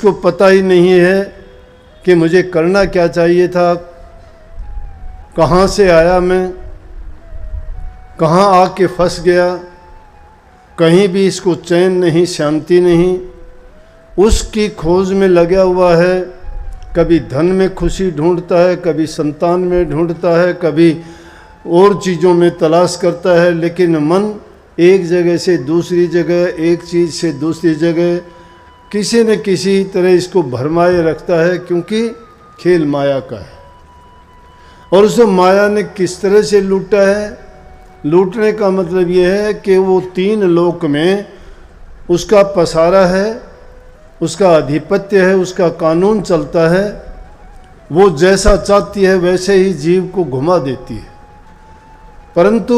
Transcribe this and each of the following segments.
जिसको पता ही नहीं है कि मुझे करना क्या चाहिए था, कहाँ से आया मैं, कहाँ आके फंस गया, कहीं भी इसको चैन नहीं, शांति नहीं, उसकी खोज में लगा हुआ है। कभी धन में खुशी ढूंढता है, कभी संतान में ढूंढता है, कभी और चीज़ों में तलाश करता है, लेकिन मन एक जगह से दूसरी जगह, एक चीज़ से दूसरी जगह किसी न किसी तरह इसको भरमाए रखता है, क्योंकि खेल माया का है। और उस माया ने किस तरह से लूटा है? लूटने का मतलब ये है कि वो 3 लोक में उसका पसारा है, उसका आधिपत्य है, उसका कानून चलता है। वो जैसा चाहती है वैसे ही जीव को घुमा देती है। परंतु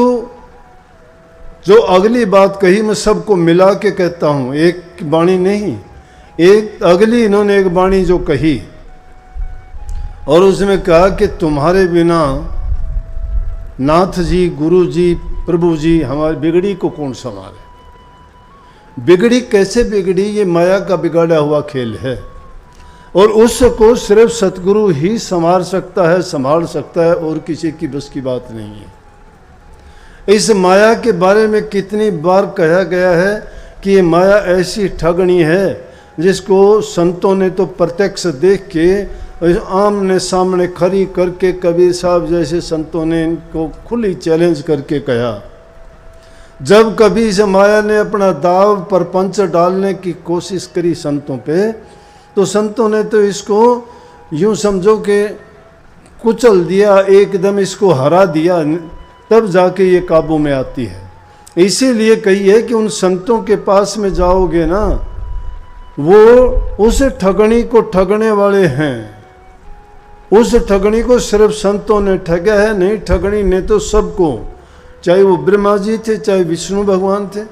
जो अगली बात कही, मैं सबको मिला के कहता हूँ, एक वाणी नहीं, एक अगली इन्होंने एक वाणी जो कही, और उसमें कहा कि तुम्हारे बिना नाथ जी, गुरु जी, प्रभु जी, हमारी बिगड़ी को कौन संभाले। बिगड़ी कैसे बिगड़ी? ये माया का बिगाड़ा हुआ खेल है, और उसको सिर्फ सतगुरु ही संभाल सकता है, और किसी की बस की बात नहीं है। इस माया के बारे में कितनी बार कहा गया है कि ये माया ऐसी ठगनी है जिसको संतों ने तो प्रत्यक्ष देख के आमने सामने खड़ी करके, कबीर साहब जैसे संतों ने इनको खुली चैलेंज करके कहा। जब कभी इस माया ने अपना दाव पर पंच डालने की कोशिश करी संतों पे, तो संतों ने तो इसको यूं समझो कि कुचल दिया, एकदम इसको हरा दिया, तब जाके ये काबू में आती है। इसीलिए कही है कि उन संतों के पास में जाओगे ना, वो उस ठगनी को ठगने वाले हैं। उस ठगनी को सिर्फ संतों ने ठगा है, नहीं, ठगनी ने तो सबको, चाहे वो ब्रह्मा जी थे, चाहे विष्णु भगवान थे,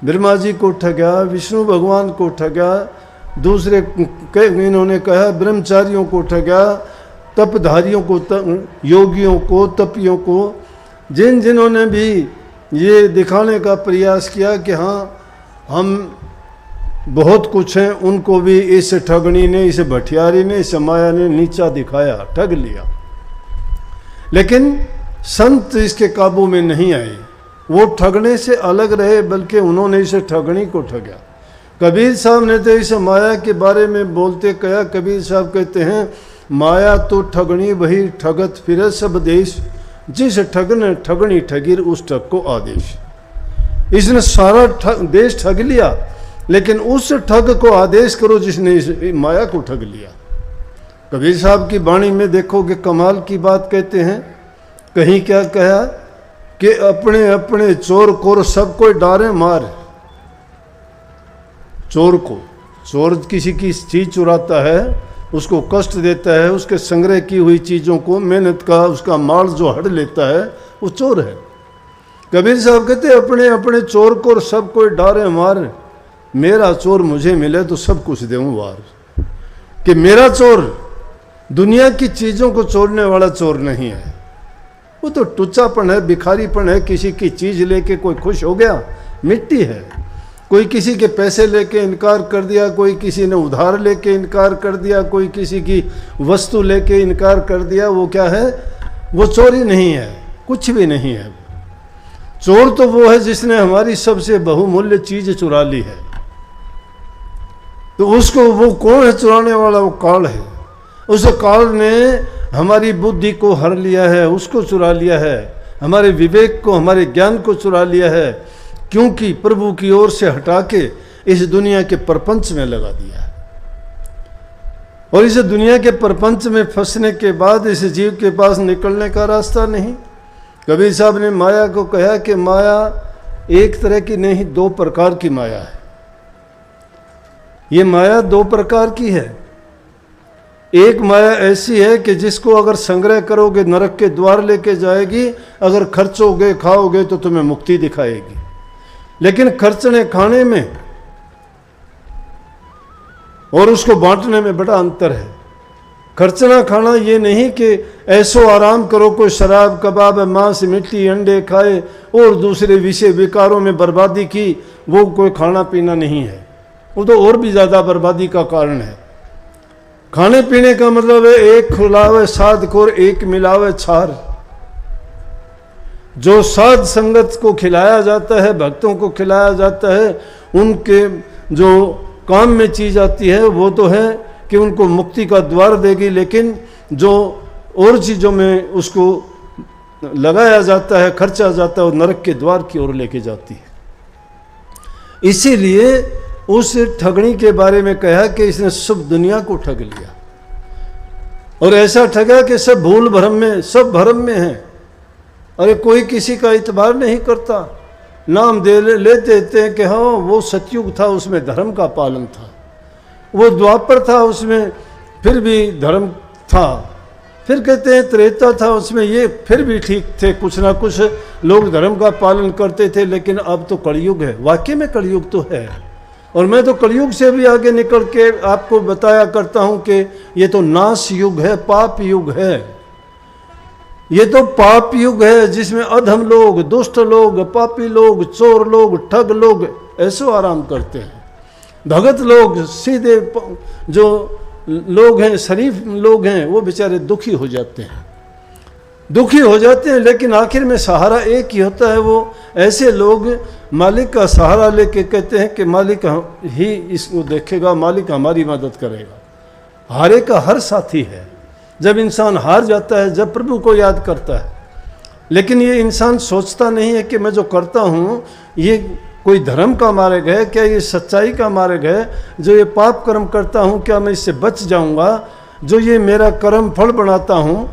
ब्रह्मा जी को ठगा, विष्णु भगवान को ठगा, दूसरे इन्होंने कहा ब्रह्मचारियों को ठगा, तपधारियों को, योगियों को, तपियों को, जिन्होंने भी ये दिखाने का प्रयास किया कि हाँ हम बहुत कुछ हैं, उनको भी इस ठगनी ने, इस भटियारी ने, इस माया ने नीचा दिखाया, ठग लिया। लेकिन संत इसके काबू में नहीं आए। वो ठगने से अलग रहे, बल्कि उन्होंने इस ठगनी को ठगा। कबीर साहब ने तो इस माया के बारे में बोलते कहा, कबीर साहब कहते हैं, माया तो ठगनी वही ठगत फिरे सब देश, जिस ठग ने ठगनी ठगिर उस ठग को आदेश। इसने सारा देश ठग लिया, लेकिन उस ठग को आदेश करो जिसने इस माया को ठग लिया। कबीर साहब की वाणी में देखोगे कमाल की बात कहते हैं। कहीं क्या कहा कि अपने अपने चोर को सबको डारे मार। चोर को, चोर किसी की चीज चुराता है, उसको कष्ट देता है, उसके संग्रह की हुई चीज़ों को, मेहनत का उसका माल जो हड़ लेता है, वो चोर है। कबीर साहब कहते अपने अपने चोर को सबको डारे मार, मेरा चोर मुझे मिले तो सब कुछ देऊं वार। कि मेरा चोर दुनिया की चीज़ों को चोरने वाला चोर नहीं है, वो तो टुच्चापन है, भिखारीपन है। किसी की चीज़ लेके कोई खुश हो गया, मिट्टी है। कोई किसी के पैसे लेके इनकार कर दिया, कोई किसी ने उधार लेके इनकार कर दिया, कोई किसी की वस्तु लेके इनकार कर दिया, वो क्या है? वो चोरी नहीं है, कुछ भी नहीं है। चोर तो वो है जिसने हमारी सबसे बहुमूल्य चीज़ चुरा ली है। तो उसको, वो कौन है चुराने वाला? वो काल है। उस काल ने हमारी बुद्धि को हर लिया है, उसको चुरा लिया है, हमारे विवेक को, हमारे ज्ञान को चुरा लिया है, क्योंकि प्रभु की ओर से हटा के इस दुनिया के प्रपंच में लगा दिया है। और इस दुनिया के प्रपंच में फंसने के बाद इस जीव के पास निकलने का रास्ता नहीं। कबीर साहब ने माया को कहा कि माया एक तरह की नहीं, 2 प्रकार की माया है। ये माया 2 प्रकार की है। एक माया ऐसी है कि जिसको अगर संग्रह करोगे नरक के द्वार लेके जाएगी, अगर खर्चोगे खाओगे तो तुम्हें मुक्ति दिखाएगी। लेकिन खर्चने खाने में और उसको बांटने में बड़ा अंतर है। खर्चना खाना ये नहीं कि ऐसो आराम करो, कोई शराब कबाब मांस मिट्टी अंडे खाए और दूसरे विषय विकारों में बर्बादी की, वो कोई खाना पीना नहीं है। वो तो और भी ज़्यादा बर्बादी का कारण है। खाने पीने का मतलब है एक खिलावे साध को एक मिलावे छार। जो साध संगत को खिलाया जाता है, भक्तों को खिलाया जाता है, उनके जो काम में चीज आती है वो तो है कि उनको मुक्ति का द्वार देगी, लेकिन जो और चीज़ों में उसको लगाया जाता है, खर्चा जाता है, वो नरक के द्वार की ओर लेके जाती है। इसीलिए उस ठगनी के बारे में कहा कि इसने सब दुनिया को ठग लिया, और ऐसा ठगा कि सब भूल भ्रम में, सब भ्रम में है। अरे कोई किसी का इतबार नहीं करता, नाम ले देते हैं कि हाँ वो सतयुग था, उसमें धर्म का पालन था, वो द्वापर था उसमें फिर भी धर्म था, फिर कहते हैं त्रेता था उसमें ये फिर भी ठीक थे, कुछ ना कुछ लोग धर्म का पालन करते थे। लेकिन अब तो कलयुग है, वाकई में कलयुग तो है। और मैं तो कलयुग से भी आगे निकल के आपको बताया करता हूँ कि ये तो नाश युग है, पाप युग है। ये तो पाप युग है जिसमें अधम लोग, दुष्ट लोग, पापी लोग, चोर लोग, ठग लोग ऐसो आराम करते हैं। भगत लोग, सीधे जो लोग हैं, शरीफ लोग हैं, वो बेचारे दुखी हो जाते हैं, दुखी हो जाते हैं। लेकिन आखिर में सहारा एक ही होता है। वो ऐसे लोग मालिक का सहारा लेके कहते हैं कि मालिक ही इसको देखेगा, मालिक हमारी मदद करेगा। हारे का हर साथी है। जब इंसान हार जाता है, जब प्रभु को याद करता है, लेकिन ये इंसान सोचता नहीं है कि मैं जो करता हूँ ये कोई धर्म का मार्ग है क्या, ये सच्चाई का मार्ग है। जो ये पाप कर्म करता हूँ क्या मैं इससे बच जाऊँगा? जो ये मेरा कर्म फल बनाता हूँ,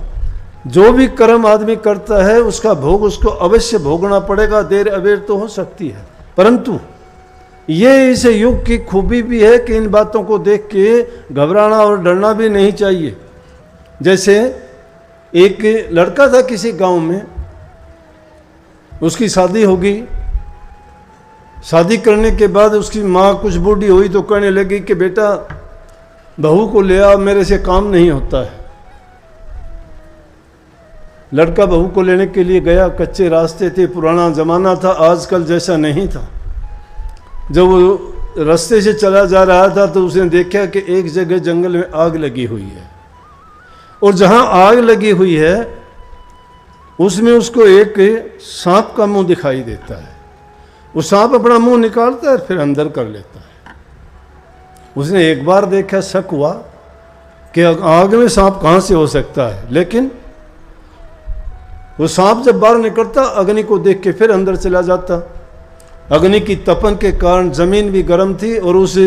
जो भी कर्म आदमी करता है उसका भोग उसको अवश्य भोगना पड़ेगा, देर अबेर तो हो सकती है। परंतु ये इस युग की खूबी भी है कि इन बातों को देख के घबराना और डरना भी नहीं चाहिए। जैसे एक लड़का था किसी गांव में, उसकी शादी होगी। शादी करने के बाद उसकी माँ कुछ बूढ़ी हुई तो कहने लगी कि बेटा बहू को ले आओ, मेरे से काम नहीं होता है। लड़का बहू को लेने के लिए गया। कच्चे रास्ते थे, पुराना ज़माना था, आजकल जैसा नहीं था। जब वो रास्ते से चला जा रहा था तो उसने देखा कि एक जगह जंगल में आग लगी हुई है, और जहाँ आग लगी हुई है उसमें उसको एक सांप का मुंह दिखाई देता है। वो सांप अपना मुंह निकालता है फिर अंदर कर लेता है। उसने एक बार देखा, शक हुआ कि आग में सांप कहाँ से हो सकता है, लेकिन वो सांप जब बाहर निकलता अग्नि को देख के फिर अंदर चला जाता। अग्नि की तपन के कारण जमीन भी गर्म थी और उस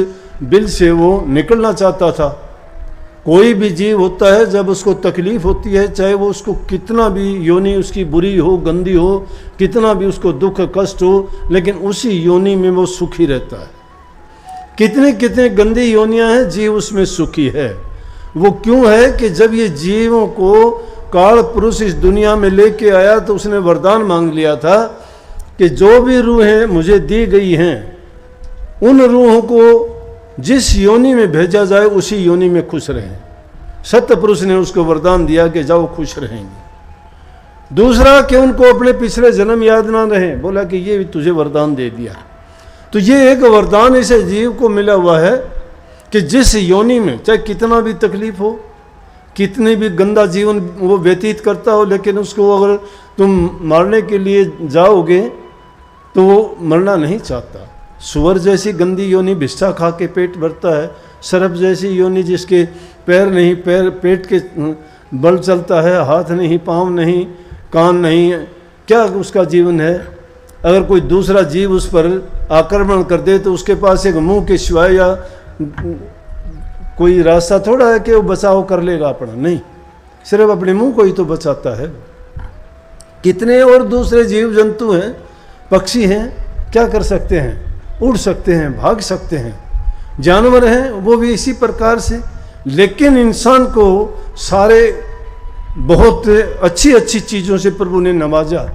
बिल से वो निकलना चाहता था। कोई भी जीव होता है जब उसको तकलीफ होती है, चाहे वो उसको कितना भी योनि उसकी बुरी हो, गंदी हो, कितना भी उसको दुख कष्ट हो, लेकिन उसी योनि में वो सुखी रहता है। कितने कितने गंदी योनियां हैं, जीव उसमें सुखी है। वो क्यों है कि जब ये जीवों को काल पुरुष इस दुनिया में लेके आया तो उसने वरदान मांग लिया था कि जो भी रूहें मुझे दी गई हैं उन रूहों को जिस योनि में भेजा जाए उसी योनि में खुश रहें। सत्य पुरुष ने उसको वरदान दिया कि जाओ खुश रहेंगे। दूसरा कि उनको अपने पिछले जन्म याद ना रहे, बोला कि ये भी तुझे वरदान दे दिया। तो ये एक वरदान इसे जीव को मिला हुआ है कि जिस योनि में चाहे कितना भी तकलीफ हो, कितनी भी गंदा जीवन वो व्यतीत करता हो, लेकिन उसको अगर तुम मारने के लिए जाओगे तो वो मरना नहीं चाहता। सुअर जैसी गंदी योनि भिक्षा खा के पेट भरता है, सर्प जैसी योनि जिसके पैर नहीं, पैर पेट के बल चलता है, हाथ नहीं, पाँव नहीं, कान नहीं, क्या उसका जीवन है। अगर कोई दूसरा जीव उस पर आक्रमण कर दे तो उसके पास एक मुंह के सिवाय या कोई रास्ता थोड़ा है कि वो बचाव कर लेगा अपना, नहीं, सिर्फ अपने मुंह को ही तो बचाता है। कितने और दूसरे जीव जंतु हैं, पक्षी हैं, क्या कर सकते हैं? उड़ सकते हैं, भाग सकते हैं, जानवर हैं वो भी इसी प्रकार से। लेकिन इंसान को सारे बहुत अच्छी अच्छी चीज़ों से प्रभु ने नवाजा।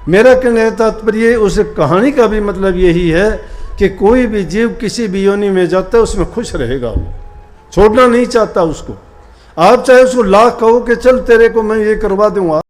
मेरा कहने का तात्पर्य उस कहानी का भी मतलब यही है कि कोई भी जीव किसी भी योनि में जाता है उसमें खुश रहेगा, वो छोड़ना नहीं चाहता उसको। आप चाहे उसको लाख कहो कि चल तेरे को मैं ये करवा दूंगा,